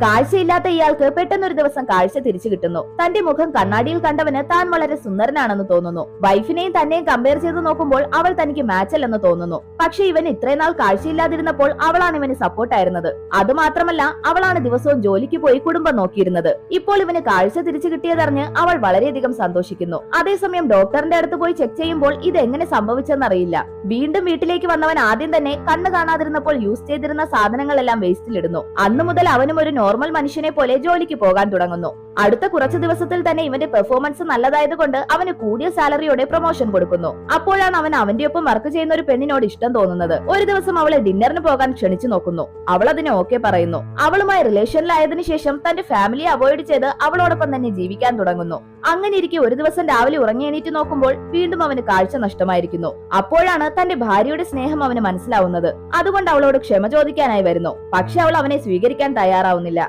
കാഴ്ചയില്ലാത്ത ഇയാൾക്ക് പെട്ടെന്നൊരു ദിവസം കാഴ്ച തിരിച്ചു കിട്ടുന്നു. തന്റെ മുഖം കണ്ണാടിയിൽ കണ്ടവന് താൻ വളരെ സുന്ദരനാണെന്ന് തോന്നുന്നു. വൈഫിനെയും തന്നെയും കമ്പയർ ചെയ്ത് നോക്കുമ്പോൾ അവൾ തനിക്ക് മാച്ചല്ലെന്ന് തോന്നുന്നു. പക്ഷെ ഇവൻ ഇത്രയും നാൾ കാഴ്ചയില്ലാതിരുന്നപ്പോൾ അവളാണ് ഇവന് സപ്പോർട്ടായിരുന്നത്. അതുമാത്രമല്ല അവളാണ് ദിവസവും ജോലിക്ക് പോയി കുടുംബം നോക്കിയിരുന്നത്. ഇപ്പോൾ ഇവന് കാഴ്ച തിരിച്ചു കിട്ടിയതറിഞ്ഞ് അവൾ വളരെയധികം സന്തോഷിക്കുന്നു. അതേസമയം ഡോക്ടറിന്റെ അടുത്ത് പോയി ചെക്ക് ചെയ്യുമ്പോൾ ഇത് എങ്ങനെ സംഭവിച്ചെന്നറിയില്ല. വീണ്ടും വീട്ടിലേക്ക് വന്നവൻ ആദ്യം തന്നെ കണ്ണ് കാണാതിരുന്നപ്പോൾ യൂസ് ചെയ്തിരുന്ന സാധനങ്ങളെല്ലാം വേസ്റ്റിലിടുന്നു. അന്നു മുതൽ അവനും ഒരു നോർമൽ മനുഷ്യനെ പോലെ ജോലിക്ക് പോകാൻ തുടങ്ങുന്നു. അടുത്ത കുറച്ചു ദിവസത്തിൽ തന്നെ ഇവന്റെ പെർഫോമൻസ് നല്ലതായതുകൊണ്ട് അവന് കൂടിയ സാലറിയോടെ പ്രൊമോഷൻ കൊടുക്കുന്നു. അപ്പോഴാണ് അവൻ അവന്റെ ഒപ്പം വർക്ക് ചെയ്യുന്ന ഒരു പെണ്ണിനോട് ഇഷ്ടം തോന്നുന്നത്. ഒരു ദിവസം അവളെ ഡിന്നറിന് പോകാൻ ക്ഷണിച്ചു നോക്കുന്നു. അവൾ അതിന് ഓക്കെ പറയുന്നു. അവളുമായി റിലേഷനിലായതിനു ശേഷം തന്റെ ഫാമിലിയെ അവോയ്ഡ് ചെയ്ത് അവളോടൊപ്പം തന്നെ ജീവിക്കാൻ തുടങ്ങുന്നു. അങ്ങനെ ഇരിക്കെ ഒരു ദിവസം രാവിലെ ഉറങ്ങി എണീറ്റ് നോക്കുമ്പോൾ വീണ്ടും അവന് കാഴ്ച നഷ്ടമായിരിക്കുന്നു. അപ്പോഴാണ് തന്റെ ഭാര്യയുടെ സ്നേഹം അവന് മനസ്സിലാവുന്നത്. അതുകൊണ്ട് അവളോട് ക്ഷമ ചോദിക്കാനായി വരുന്നു. പക്ഷെ അവൾ അവനെ സ്വീകരിക്കാൻ തയ്യാറാവുന്നില്ല.